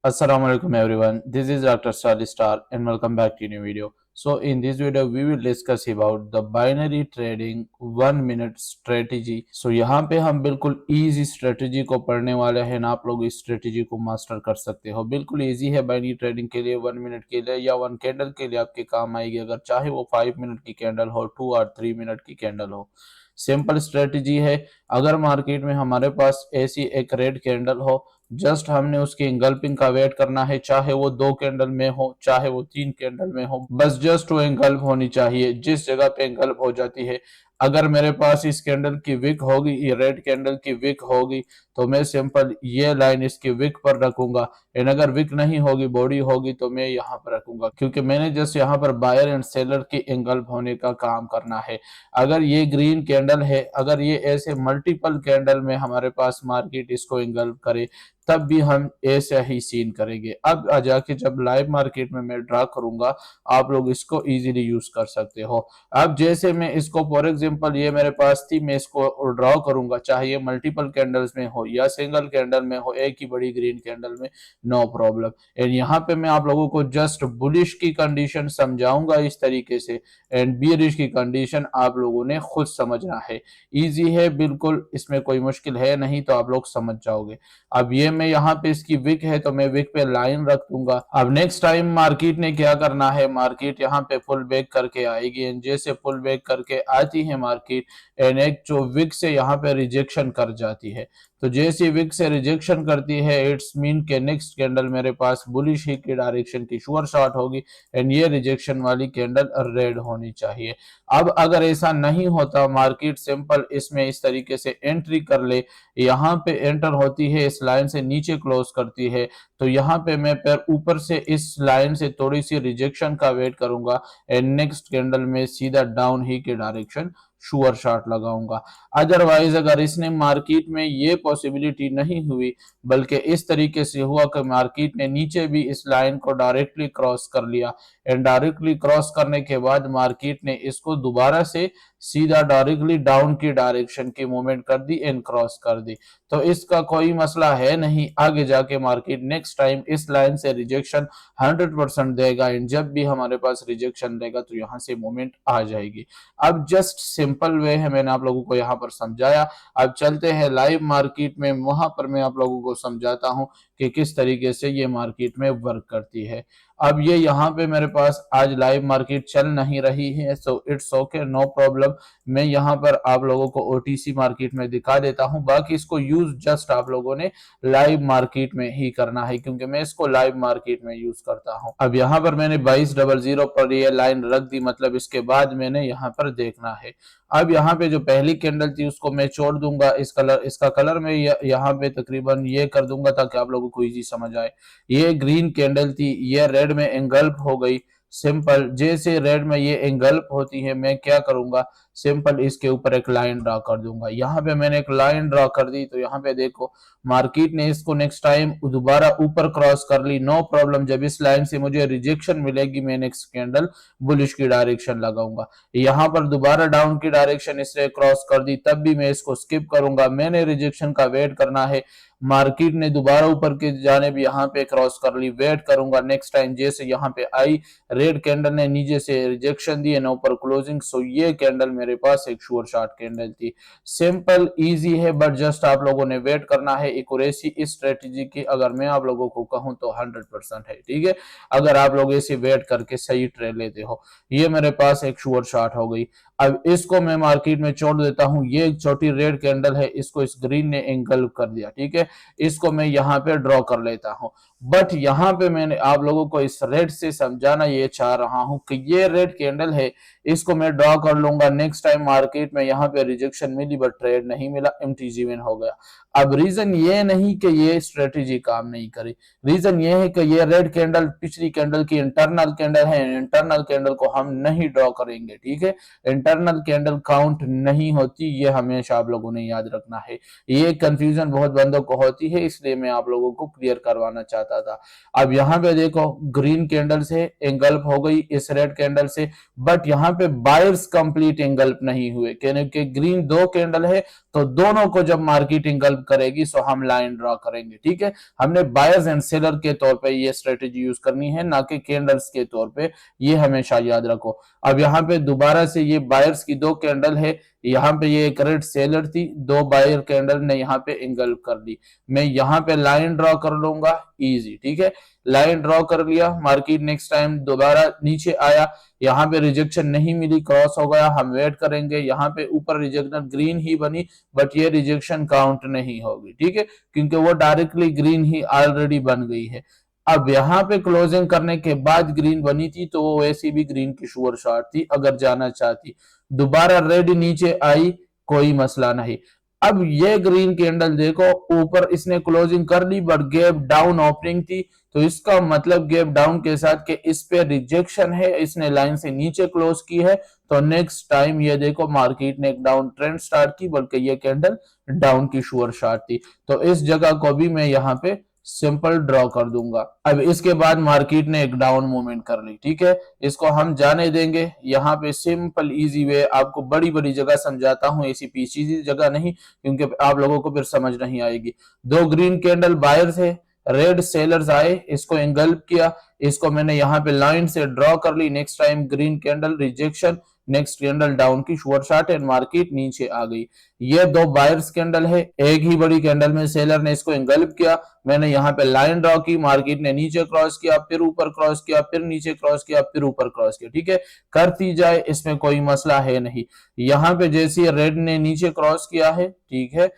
Assalamu alaikum everyone. This is Dr. Sally Star and welcome back to a new video. So in this video we will discuss about the binary trading 1 minute strategy. So यहाँ पे हम बिल्कुल easy strategy को पढ़ने वाले हैं ना, आप लोग इस strategy को मास्टर कर सकते हो। बिल्कुल easy है binary trading के लिए, 1 minute के लिए या 1 कैंडल के लिए आपके काम आएगी, अगर चाहे वो 5 मिनट की कैंडल हो, 2 और 3 मिनट की कैंडल हो। सिंपल स्ट्रेटजी है। अगर मार्केट में हमारे पास ऐसी एक रेड कैंडल हो, जस्ट हमने उसकी इंगल्पिंग का वेट करना है, चाहे वो 2 कैंडल में हो चाहे वो 3 कैंडल में हो, बस जस्ट वो इंगल्प होनी चाहिए। जिस जगह पे इंगल्प हो जाती है, अगर मेरे पास इस कैंडल की विक होगी, ये रेड कैंडल की विक होगी, तो मैं सिंपल ये लाइन इसकी विक पर रखूंगा। एंड अगर विक नहीं होगी, बॉडी होगी, तो मैं यहाँ पर रखूंगा, क्योंकि मैंने जस्ट यहाँ पर बायर एंड सेलर की इंगल्प होने का काम करना है। अगर ये ग्रीन कैंडल है, अगर ये ऐसे मल्टीपल कैंडल में हमारे पास मार्केट इसको इंगल्प करे, तब भी हम ऐसा ही सीन करेंगे। अब आ जाके जब लाइव मार्केट में मैं ड्रा करूंगा, आप लोग इसको इजीली यूज कर सकते हो। अब जैसे मैं इसको फॉर एग्जांपल ये मेरे पास थी, मैं इसको ड्रॉ करूंगा, चाहे ये मल्टीपल कैंडल्स में हो या सिंगल कैंडल में हो, एक ही बड़ी ग्रीन कैंडल में, नो प्रॉब्लम। एंड यहाँ पे मैं आप लोगों को जस्ट बुलिश की कंडीशन समझाऊंगा इस तरीके से, एंड बियरिश की कंडीशन आप लोगों ने खुद समझना है। इजी है बिल्कुल, इसमें कोई मुश्किल है नहीं, तो आप लोग समझ जाओगे। अब ये मैं यहाँ पे इसकी विक है, तो मैं विक पे लाइन रख दूंगा। अब नेक्स्ट टाइम मार्केट ने क्या करना है, मार्केट यहाँ पे फुल बैक करके आएगी, एंड जैसे फुल बैक करके आती है मार्केट, एंड एक जो विक से यहाँ पे रिजेक्शन कर जाती है, तो जैसे विक से रिजेक्शन करती है, इट्स मीन के नेक्स्ट कैंडल मेरे पास बुलिश ही की डायरेक्शन की श्योर शॉट होगी, एंड ये रिजेक्शन वाली कैंडल रेड होनी चाहिए। अब अगर ऐसा नहीं होता, मार्केट सिंपल इसमें इस तरीके से एंट्री कर ले, यहाँ पे एंटर होती है, इस लाइन से नीचे क्लोज करती है, तो यहाँ पे मैं पैर ऊपर से इस लाइन से थोड़ी सी रिजेक्शन का वेट करूंगा, एंड नेक्स्ट कैंडल में सीधा डाउन ही के डायरेक्शन श्योर शॉट लगाऊंगा। अदरवाइज अगर इसने मार्केट में ये पॉसिबिलिटी नहीं हुई, बल्कि इस तरीके से हुआ कि मार्केट ने नीचे भी इस लाइन को डायरेक्टली क्रॉस कर लिया, एंड डायरेक्टली क्रॉस करने के बाद मार्केट ने इसको दोबारा से सीधा डायरेक्टली डाउन की डायरेक्शन की मूवमेंट कर दी एंड क्रॉस कर दी, तो इसका कोई मसला है नहीं। आगे जाके मार्केट नेक्स्ट टाइम इस लाइन से रिजेक्शन 100% देगा, एंड जब भी हमारे पास रिजेक्शन देगा तो यहाँ से मूवमेंट आ जाएगी। अब जस्ट सिंपल वे है, मैंने आप लोगों को यहाँ पर समझाया। अब चलते हैं लाइव मार्केट में, वहां पर मैं आप लोगों को समझाता हूँ कि किस तरीके से ये मार्केट में वर्क करती है। अब ये यहाँ पे मेरे पास आज लाइव मार्केट चल नहीं रही है, so it's okay, no problem. मैं यहाँ पर आप लोगों को ओटीसी मार्केट में दिखा देता हूँ, बाकी इसको यूज जस्ट आप लोगों ने लाइव मार्केट में ही करना है, क्योंकि मैं इसको लाइव मार्केट में यूज करता हूँ। अब यहाँ पर मैंने 2200 पर ये लाइन रख दी, मतलब इसके बाद मैंने यहाँ पर देखना है। अब यहाँ पे जो पहली कैंडल थी उसको मैं छोड़ दूंगा, इसका कलर मैं यहाँ पे तकरीबन ये कर दूंगा ताकि आप लोगों को इजी समझ आए। ये ग्रीन कैंडल थी, ये रेड में एंगल्प हो गई। सिंपल जैसे रेड में ये एंगल्प होती है, मैं क्या करूंगा, सिंपल इसके ऊपर एक लाइन ड्रा कर दूंगा। यहाँ पे मैंने एक लाइन ड्रा कर दी, तो यहाँ पे देखो मार्केट ने इसको नेक्स्ट टाइम दोबारा ऊपर क्रॉस कर ली, नो प्रॉब्लम। जब इस लाइन से मुझे रिजेक्शन मिलेगी, मैं नेक्स्ट कैंडल बुलिश की डायरेक्शन लगाऊंगा। यहाँ पर दोबारा डाउन की डायरेक्शन इससे क्रॉस कर दी, तब भी मैं इसको स्किप करूंगा, मैंने रिजेक्शन का वेट करना है। मार्केट ने दोबारा ऊपर के जाने भी यहाँ पे क्रॉस कर ली, वेट करूंगा नेक्स्ट टाइम, जैसे यहाँ पे आई रेड कैंडल ने नीचे से रिजेक्शन दी ना ऊपर क्लोजिंग, सो ये कैंडल मेरे पास एक श्योर शॉट कैंडल थी। सिंपल इजी है, बट जस्ट आप लोगों ने वेट करना है। एक्यूरेसी इस स्ट्रेटेजी की अगर मैं आप लोगों को कहूं तो 100% है, ठीक है, अगर आप लोग ऐसे वेट करके सही ट्रेड लेते हो। ये मेरे पास एक श्योर शॉट हो गई। अब इसको मैं मार्केट में छोड़ देता हूं, ये एक छोटी रेड कैंडल है, इसको इस ग्रीन ने एंगल्प कर दिया, ठीक है, इसको मैं यहाँ पे ड्रॉ कर लेता हूं। बट यहाँ पे मैंने आप लोगों को इस रेड से समझाना ये चाह रहा हूं कि ये रेड कैंडल है, इसको मैं ड्रॉ कर लूंगा। नेक्स्ट टाइम मार्केट में यहाँ पे रिजेक्शन मिली बट ट्रेड नहीं मिला, एमटीजी विन हो गया। अब रीजन ये नहीं कि ये स्ट्रेटेजी काम नहीं करी, रीजन ये है कि ये रेड कैंडल पिछली कैंडल की इंटरनल कैंडल है, इंटरनल कैंडल को हम नहीं ड्रॉ करेंगे, ठीक है। इंटरनल कैंडल काउंट नहीं होती, ये हमेशा आप लोगों ने याद रखना है। ये कंफ्यूजन बहुत बंदों को होती है, इसलिए मैं आप लोगों को क्लियर करवाना चाहता था। अब यहाँ पे देखो ग्रीन कैंडल से एंगल्फ हो गई इस रेड कैंडल से, बट यहाँ पे बायर्स कंप्लीट एंगल्फ नहीं हुए, क्योंकि ग्रीन दो कैंडल है, तो दोनों को जब मार्केट एंगल्फ करेगी सो हम लाइन ड्रॉ करेंगे। ठीक है, हमने बायर्स एंड सेलर के तौर पे ये स्ट्रेटेजी यूज करनी है, ना कि कैंडल्स के तौर पे, ये हमेशा याद रखो। अब यहाँ पे दोबारा से ये बायर्स की दो कैंडल है, यहाँ पे ये एक रेड सेलर थी, दो बायर कैंडल ने यहाँ पे एंगल्फ कर दी। मैं यहाँ पे लाइन ड्रॉ कर लूंगा, इजी। ठीक है, लाइन ड्रॉ कर लिया, मार्केट नेक्स्ट टाइम दोबारा नीचे आया, यहाँ पे रिजेक्शन नहीं मिली, क्रॉस हो गया, हम वेट करेंगे। यहाँ पे ऊपर रिजेक्शन ग्रीन ही बनी, बट ये रिजेक्शन काउंट नहीं होगी। ठीक है, क्योंकि वो डायरेक्टली ग्रीन ही ऑलरेडी बन गई है। अब यहाँ पे क्लोजिंग करने के बाद ग्रीन बनी थी, तो वो वैसी भी ग्रीन की श्योर शॉट थी अगर जाना चाहती। दोबारा रेड नीचे आई, कोई मसला नहीं। अब ये ग्रीन कैंडल देखो, ऊपर इसने क्लोजिंग कर ली, बट गैप डाउन ओपनिंग थी, तो इसका मतलब गैप डाउन के साथ कि इस पे रिजेक्शन है, इसने लाइन से नीचे क्लोज की है, तो नेक्स्ट टाइम ये देखो मार्केट ने एक डाउन ट्रेंड स्टार्ट की, बल्कि ये कैंडल डाउन की श्योर शॉट थी। तो इस जगह को भी मैं यहाँ पे सिंपल ड्रॉ कर दूंगा। अब इसके बाद मार्केट ने एक डाउन मूवमेंट कर ली। ठीक है, इसको हम जाने देंगे। यहाँ पे सिंपल इजी वे, आपको बड़ी बड़ी जगह समझाता हूँ, ऐसी पीछी जगह नहीं, क्योंकि आप लोगों को फिर समझ नहीं आएगी। दो ग्रीन कैंडल बायर्स है, रेड सेलर्स आए, इसको एंगल्फ किया, इसको मैंने यहाँ पे लाइन से ड्रॉ कर ली। Next time green candle rejection, next candle down की शॉर्ट शॉट एंड मार्केट नीचे आ गई। ये दो बायर्स कैंडल है, एक ही बड़ी कैंडल में सेलर ने इसको एंगल्फ किया, मैंने यहाँ पे लाइन ड्रॉ की, मार्केट ने नीचे क्रॉस किया, फिर ऊपर क्रॉस किया, फिर नीचे क्रॉस किया, फिर ऊपर क्रॉस किया। ठीक है, करती जाए, इसमें कोई मसला है नहीं। यहाँ पे जैसे रेड ने नीचे क्रॉस किया है, ठीक है,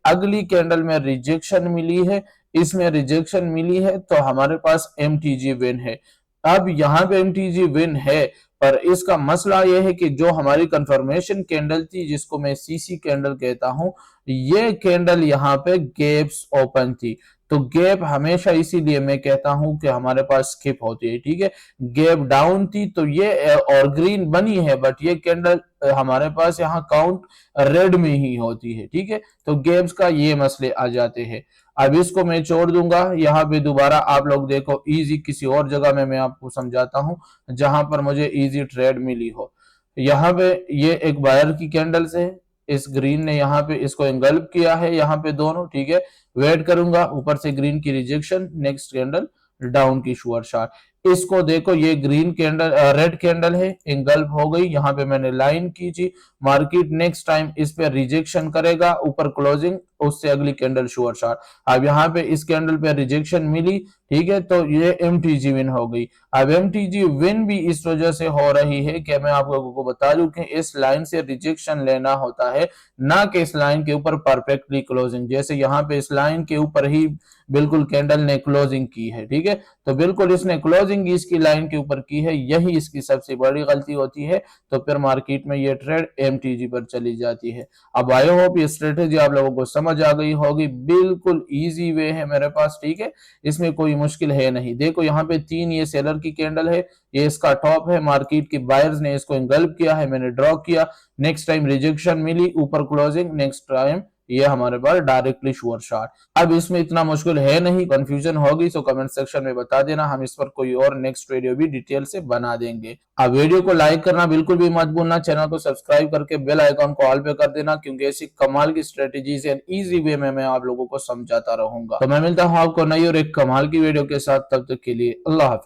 अगली कैंडल में रिजेक्शन मिली है, इसमें रिजेक्शन मिली है, तो हमारे पास एमटीजी विन है। अब यहाँ पे एमटीजी विन है, पर इसका मसला यह है कि जो हमारी कंफर्मेशन कैंडल थी, जिसको मैं सीसी कैंडल कहता हूं, ये कैंडल यहाँ पे गैप्स ओपन थी। तो गैप हमेशा इसीलिए मैं कहता हूं कि हमारे पास स्किप होती है। ठीक है, गैप डाउन थी, तो ये और ग्रीन बनी है, बट ये कैंडल हमारे पास यहाँ काउंट रेड में ही होती है। ठीक है, तो गैप्स का ये मसले आ जाते हैं। अब इसको मैं छोड़ दूंगा। यहाँ पे दोबारा आप लोग देखो, इजी किसी और जगह में मैं आपको समझाता हूं जहां पर मुझे इजी ट्रेड मिली हो। यहाँ पे ये एक बायर की कैंडल्स है, इस ग्रीन ने यहाँ पे इसको एंगल्फ किया है, यहाँ पे दोनों। ठीक है, वेट करूंगा, ऊपर से ग्रीन की रिजेक्शन, नेक्स्ट कैंडल डाउन की श्योर शॉट। इसको देखो, ये ग्रीन कैंडल रेड कैंडल है, एंगल्फ हो गई, यहाँ पे मैंने लाइन की थी, मार्केट नेक्स्ट टाइम इस पे रिजेक्शन करेगा, ऊपर क्लोजिंग, उससे अगली कैंडल श्योर शॉट। अब यहाँ पे इस कैंडल पे रिजेक्शन मिली, ठीक है, तो ये एमटीजी विन हो गई। अब एमटीजी विन भी इस वजह से हो रही है कि मैं आप लोगों को बता दूं कि इस लाइन से रिजेक्शन लेना होता है, ना कि इस लाइन के ऊपर परफेक्टली क्लोजिंग। जैसे यहाँ पे इस लाइन के ऊपर ही बिल्कुल कैंडल ने क्लोजिंग की है। ठीक है, तो बिल्कुल इसने क्लोजिंग इसकी लाइन के ऊपर की है, यही इसकी सबसे बड़ी गलती होती है। तो फिर मार्केट में ये ट्रेड एमटीजी पर चली जाती है। अब आई होप ये स्ट्रेटेजी आप लोगों को समझ आ गई होगी, बिल्कुल इजी वे है मेरे पास। ठीक है, इसमें कोई मुश्किल है नहीं। देखो यहाँ पे तीन ये सेलर की कैंडल है, ये इसका टॉप है, मार्केट के बायर्स ने इसको एंगल्फ किया है, मैंने ड्रॉ किया, नेक्स्ट टाइम रिजेक्शन मिली, ऊपर क्लोजिंग, नेक्स्ट टाइम ये हमारे पास डायरेक्टली श्योर शॉट। अब इसमें इतना मुश्किल है नहीं, कंफ्यूजन होगी तो कमेंट सेक्शन में बता देना, हम इस पर कोई और नेक्स्ट वीडियो भी डिटेल से बना देंगे। अब वीडियो को लाइक करना बिल्कुल भी मत भूलना, चैनल को सब्सक्राइब करके बेल आइकॉन को ऑल पे कर देना, क्योंकि ऐसी कमाल की स्ट्रेटेजीज एंड इजी वे में मैं आप लोगों को समझाता रहूंगा। तो मैं मिलता हूं आपको नई और एक कमाल की वीडियो के साथ, तब तक के लिए अल्लाह हाफिज।